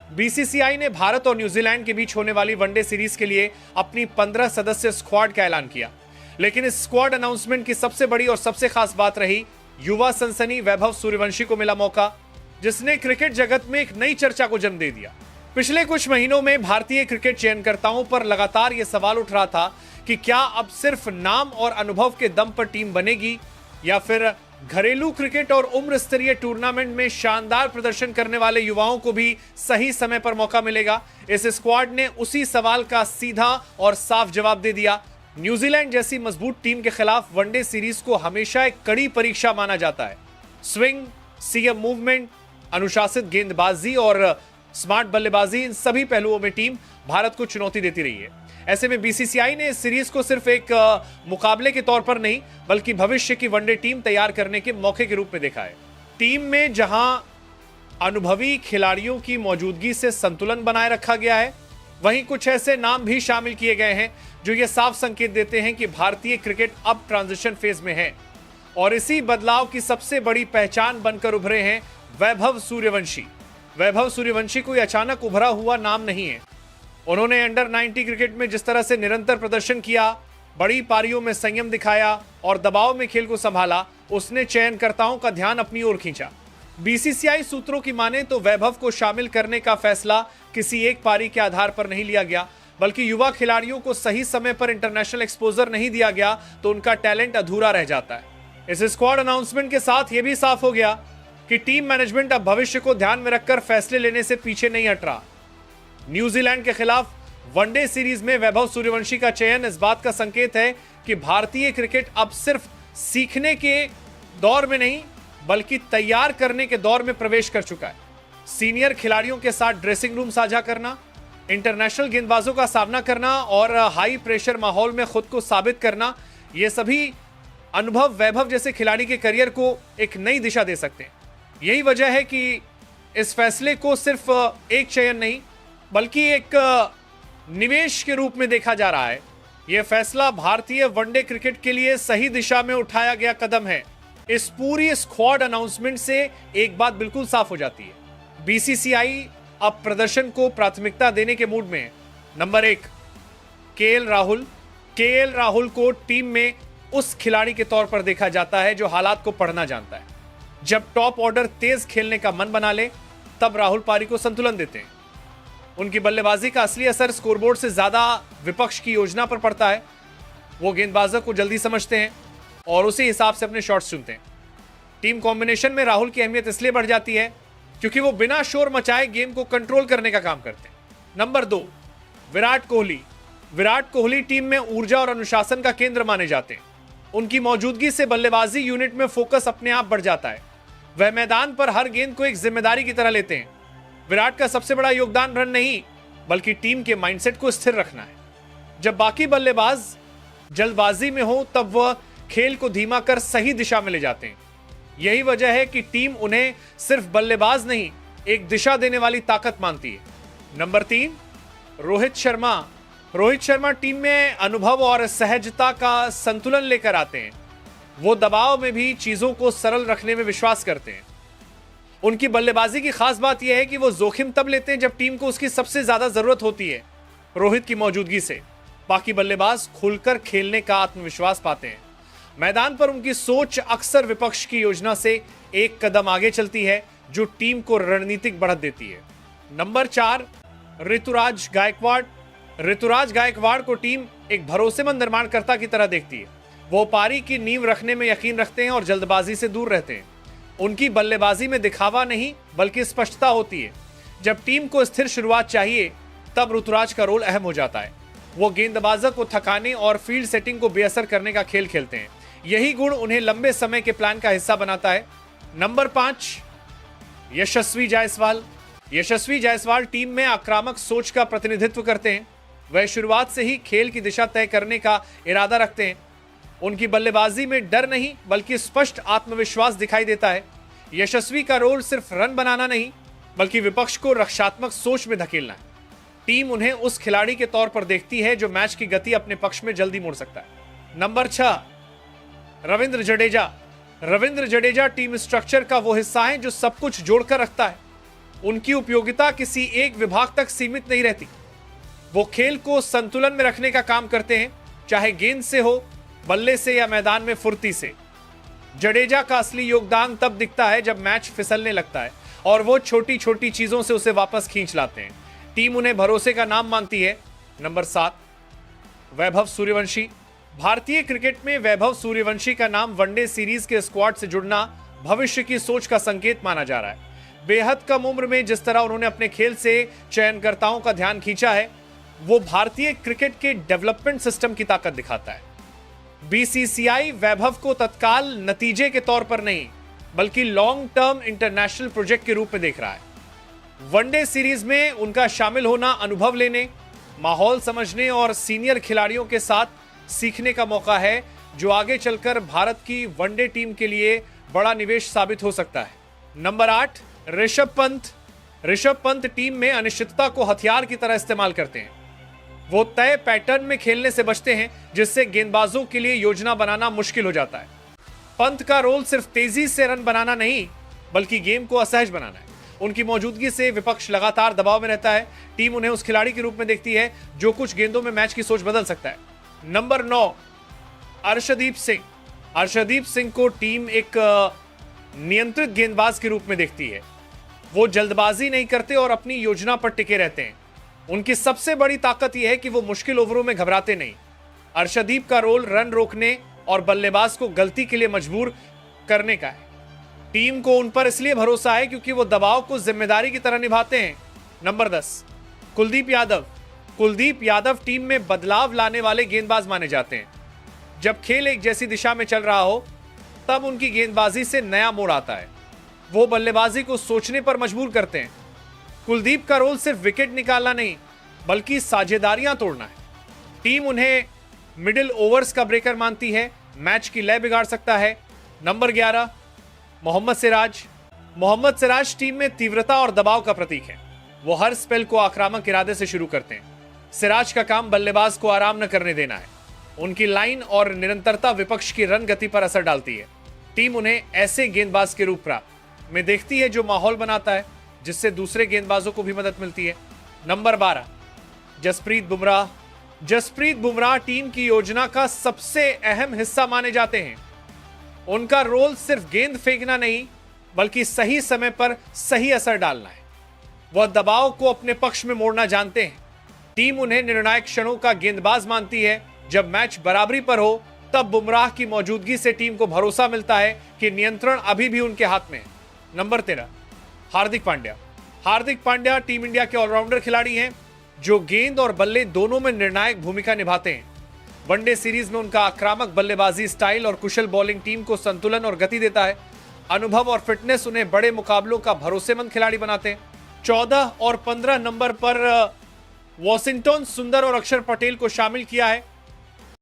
BCCI ने भारत और New Zealand के बीच होने वाली वनडे सीरीज के लिए अपनी 15 सदस्य स्क्वाड का ऐलान किया, लेकिन इस स्क्वाड अनाउंसमेंट की सबसे बड़ी और सबसे खास बात रही युवा सनसनी वैभव सूर्यवंशी को मिला मौका, जिसने क्रिकेट जगत में एक नई चर्चा को जन्म दे दिया। पिछले कुछ महीनों में भारतीय क्रिकेट चयनकर्ताओं पर लगातार यह सवाल उठ रहा था कि क्या अब सिर्फ नाम और अनुभव के दम पर टीम बनेगी या फिर घरेलू क्रिकेट और उम्र स्तरीय टूर्नामेंट में शानदार प्रदर्शन करने वाले युवाओं को भी सही समय पर मौका मिलेगा। इस स्क्वाड ने उसी सवाल का सीधा और साफ जवाब दे दिया। न्यूजीलैंड जैसी मजबूत टीम के खिलाफ वनडे सीरीज को हमेशा एक कड़ी परीक्षा माना जाता है। स्विंग, सीएम मूवमेंट, अनुशासित गेंदबाजी और स्मार्ट बल्लेबाजी, इन सभी पहलुओं में टीम भारत को चुनौती देती रही है। ऐसे में बीसीसीआई ने इस सीरीज को सिर्फ एक मुकाबले के तौर पर नहीं बल्कि भविष्य की वनडे टीम तैयार करने के मौके के रूप में देखा है। टीम में जहां अनुभवी खिलाड़ियों की मौजूदगी से संतुलन बनाए रखा गया है, वहीं कुछ ऐसे नाम भी शामिल किए गए हैं जो ये साफ संकेत देते हैं कि भारतीय क्रिकेट अब ट्रांजिशन फेज में है और इसी बदलाव की सबसे बड़ी पहचान बनकर उभरे हैं वैभव सूर्यवंशी। वैभव सूर्यवंशी कोई अचानक उभरा हुआ नाम नहीं है। उन्होंने अंडर 90 क्रिकेट में जिस तरह से निरंतर प्रदर्शन किया, बड़ी पारियों में संयम दिखाया और दबाव में खेल को संभाला, उसने चयनकर्ताओं का ध्यान अपनी ओर खींचा। बीसीसीआई सूत्रों की माने तो वैभव को शामिल करने का फैसला किसी एक पारी के आधार पर नहीं लिया गया, बल्कि युवा खिलाड़ियों को सही समय पर इंटरनेशनल एक्सपोजर नहीं दिया गया तो उनका टैलेंट अधूरा रह जाता है। इस स्क्वाड अनाउंसमेंट के साथ यह भी साफ हो गया कि टीम मैनेजमेंट अब भविष्य को ध्यान में रखकर फैसले लेने से पीछे नहीं हट रहा। न्यूजीलैंड के खिलाफ वनडे सीरीज में वैभव सूर्यवंशी का चयन इस बात का संकेत है कि भारतीय क्रिकेट अब सिर्फ सीखने के दौर में नहीं बल्कि तैयार करने के दौर में प्रवेश कर चुका है। सीनियर खिलाड़ियों के साथ ड्रेसिंग रूम साझा करना, इंटरनेशनल गेंदबाजों का सामना करना और हाई प्रेशर माहौल में खुद को साबित करना, ये सभी अनुभव वैभव जैसे खिलाड़ी के करियर को एक नई दिशा दे सकते हैं। यही वजह है कि इस फैसले को सिर्फ एक चयन नहीं बल्कि एक निवेश के रूप में देखा जा रहा है। यह फैसला भारतीय वनडे क्रिकेट के लिए सही दिशा में उठाया गया कदम है। इस पूरी स्क्वाड अनाउंसमेंट से एक बात बिल्कुल साफ हो जाती है, बीसीसीआई अब प्रदर्शन को प्राथमिकता देने के मूड में है। नंबर 1, केएल राहुल को टीम में उस खिलाड़ी के तौर पर देखा जाता है जो हालात को पढ़ना जानता है। जब टॉप ऑर्डर तेज खेलने का मन बना ले तब राहुल पारी को संतुलन देते हैं। उनकी बल्लेबाजी का असली असर स्कोरबोर्ड से ज्यादा विपक्ष की योजना पर पड़ता है। वो गेंदबाजों को जल्दी समझते हैं और उसी हिसाब से अपने शॉट्स चुनते हैं। टीम कॉम्बिनेशन में राहुल की अहमियत इसलिए बढ़ जाती है क्योंकि वो बिना शोर मचाए गेम को कंट्रोल करने का काम करते हैं। नंबर 2, विराट कोहली टीम में ऊर्जा और अनुशासन का केंद्र माने जाते हैं। उनकी मौजूदगी से बल्लेबाजी यूनिट में फोकस अपने आप बढ़ जाता है। वह मैदान पर हर गेंद को एक जिम्मेदारी की तरह लेते हैं। विराट का सबसे बड़ा योगदान रन नहीं बल्कि टीम के माइंडसेट को स्थिर रखना है। जब बाकी बल्लेबाज जल्दबाजी में हो तब वह खेल को धीमा कर सही दिशा में ले जाते हैं। यही वजह है कि टीम उन्हें सिर्फ बल्लेबाज नहीं, एक दिशा देने वाली ताकत मानती है। नंबर 3, रोहित शर्मा टीम में अनुभव और सहजता का संतुलन लेकर आते हैं। वो दबाव में भी चीजों को सरल रखने में विश्वास करते हैं। उनकी बल्लेबाजी की खास बात यह है कि वो जोखिम तब लेते हैं जब टीम को उसकी सबसे ज्यादा जरूरत होती है। रोहित की मौजूदगी से बाकी बल्लेबाज खुलकर खेलने का आत्मविश्वास पाते हैं। मैदान पर उनकी सोच अक्सर विपक्ष की योजना से एक कदम आगे चलती है जो टीम को रणनीतिक बढ़त देती है। नंबर 4, ऋतुराज गायकवाड़ को टीम एक भरोसेमंद निर्माणकर्ता की तरह देखती है। वो पारी की नींव रखने में यकीन रखते हैं और जल्दबाजी से दूर रहते हैं। उनकी बल्लेबाजी में दिखावा नहीं बल्कि स्पष्टता होती है। जब टीम को स्थिर शुरुआत चाहिए तब ऋतुराज का रोल अहम हो जाता है। वो गेंदबाजों को थकाने और फील्ड सेटिंग को बेअसर करने का खेल खेलते हैं। यही गुण उन्हें लंबे समय के प्लान का हिस्सा बनाता है। नंबर 5, यशस्वी जायसवाल टीम में आक्रामक सोच का प्रतिनिधित्व करते हैं। वह शुरुआत से ही खेल की दिशा तय करने का इरादा रखते हैं। उनकी बल्लेबाजी में डर नहीं बल्कि स्पष्ट आत्मविश्वास दिखाई देता है। यशस्वी का रोल सिर्फ रन बनाना नहीं बल्कि विपक्ष को रक्षात्मक सोच में धकेलना है। टीम उन्हें उस खिलाड़ी के तौर पर देखती है जो मैच की गति अपने पक्ष में जल्दी मोड़ सकता है। Number 6, Ravindra Jadeja team structure का वो हिस्सा है जो सब कुछ जोड़कर रखता है। उनकी उपयोगिता किसी एक विभाग तक सीमित नहीं रहती। वो खेल को संतुलन में रखने का काम करते हैं, चाहे गेंद से हो, बल्ले से या मैदान में फुर्ती से। जडेजा का असली योगदान तब दिखता है जब मैच फिसलने लगता है और वो छोटी छोटी चीजों से उसे वापस खींच लाते हैं। टीम उन्हें भरोसे का नाम मानती है। नंबर 7, वैभव सूर्यवंशी। भारतीय क्रिकेट में वैभव सूर्यवंशी का नाम वनडे सीरीज के स्क्वाड से जुड़ना भविष्य की सोच का संकेत माना जा रहा है। बेहद कम उम्र में जिस तरह उन्होंने अपने खेल से चयनकर्ताओं का ध्यान खींचा है, वो भारतीय क्रिकेट के डेवलपमेंट सिस्टम की ताकत दिखाता है। बीसीसीआई वैभव को तत्काल नतीजे के तौर पर नहीं, बल्कि लॉन्ग टर्म इंटरनेशनल प्रोजेक्ट के रूप में देख रहा है। वनडे सीरीज में उनका शामिल होना अनुभव लेने, माहौल समझने और सीनियर खिलाड़ियों के साथ सीखने का मौका है, जो आगे चलकर भारत की वनडे टीम के लिए बड़ा निवेश साबित हो सकता है। नंबर 8, ऋषभ पंत। ऋषभ पंत टीम में अनिश्चितता को हथियार की तरह इस्तेमाल करते हैं। वो तय पैटर्न में खेलने से बचते हैं, जिससे गेंदबाजों के लिए योजना बनाना मुश्किल हो जाता है। पंत का रोल सिर्फ तेजी से रन बनाना नहीं, बल्कि गेम को असहज बनाना है। उनकी मौजूदगी से विपक्ष लगातार दबाव में रहता है। टीम उन्हें उस खिलाड़ी के रूप में देखती है जो कुछ गेंदों में मैच की सोच बदल सकता है। नंबर 9, अर्शदीप सिंह। अर्शदीप सिंह को टीम एक नियंत्रित गेंदबाज के रूप में देखती है। वो जल्दबाजी नहीं करते और अपनी योजना पर टिके रहते हैं। उनकी सबसे बड़ी ताकत यह है कि वो मुश्किल ओवरों में घबराते नहीं। अर्शदीप का रोल रन रोकने और बल्लेबाज को गलती के लिए मजबूर करने का है। टीम को उन पर इसलिए भरोसा है क्योंकि वो दबाव को जिम्मेदारी की तरह निभाते हैं। नंबर 10, कुलदीप यादव। कुलदीप यादव टीम में बदलाव लाने वाले गेंदबाज माने जाते हैं। जब खेल एक जैसी दिशा में चल रहा हो, तब उनकी गेंदबाजी से नया मोड़ आता है। वो बल्लेबाजी को सोचने पर मजबूर करते हैं। कुलदीप का रोल सिर्फ विकेट निकालना नहीं, बल्कि साझेदारियां तोड़ना है। टीम उन्हें मिडिल ओवर्स का ब्रेकर मानती है, मैच की लय बिगाड़ सकता है। नंबर 11, मोहम्मद सिराज। मोहम्मद सिराज टीम में तीव्रता और दबाव का प्रतीक है। वो हर स्पेल को आक्रामक इरादे से शुरू करते हैं। सिराज का काम बल्लेबाज को आराम न करने देना है। उनकी लाइन और निरंतरता विपक्ष की रन गति पर असर डालती है। टीम उन्हें ऐसे गेंदबाज के रूप में देखती है जो माहौल बनाता है, जिससे दूसरे गेंदबाजों को भी मदद मिलती है। नंबर 12, जसप्रीत बुमराह। जसप्रीत बुमराह टीम की योजना का सबसे अहम हिस्सा माने जाते हैं। उनका रोल सिर्फ गेंद फेंकना नहीं, बल्कि सही समय पर सही असर डालना है। वह दबाव को अपने पक्ष में मोड़ना जानते हैं। टीम उन्हें निर्णायक क्षणों का गेंदबाज मानती है। जब मैच बराबरी पर हो, तब बुमराह की मौजूदगी से टीम को भरोसा मिलता है कि नियंत्रण अभी भी उनके हाथ में है। Number 13, Hardik Pandya. Hardik Pandya team India के ऑलराउंडर खिलाड़ी हैं, जो गेंद और बल्ले दोनों में निर्णायक भूमिका निभाते हैं। वनडे सीरीज में उनका आक्रामक बल्लेबाजी स्टाइल और कुशल बॉलिंग टीम को संतुलन और गति देता है। अनुभव और फिटनेस उन्हें बड़े मुकाबलों का भरोसेमंद खिलाड़ी बनाते हैं। 14 और 15 नंबर पर वॉशिंगटन सुंदर और अक्षर पटेल को शामिल किया है।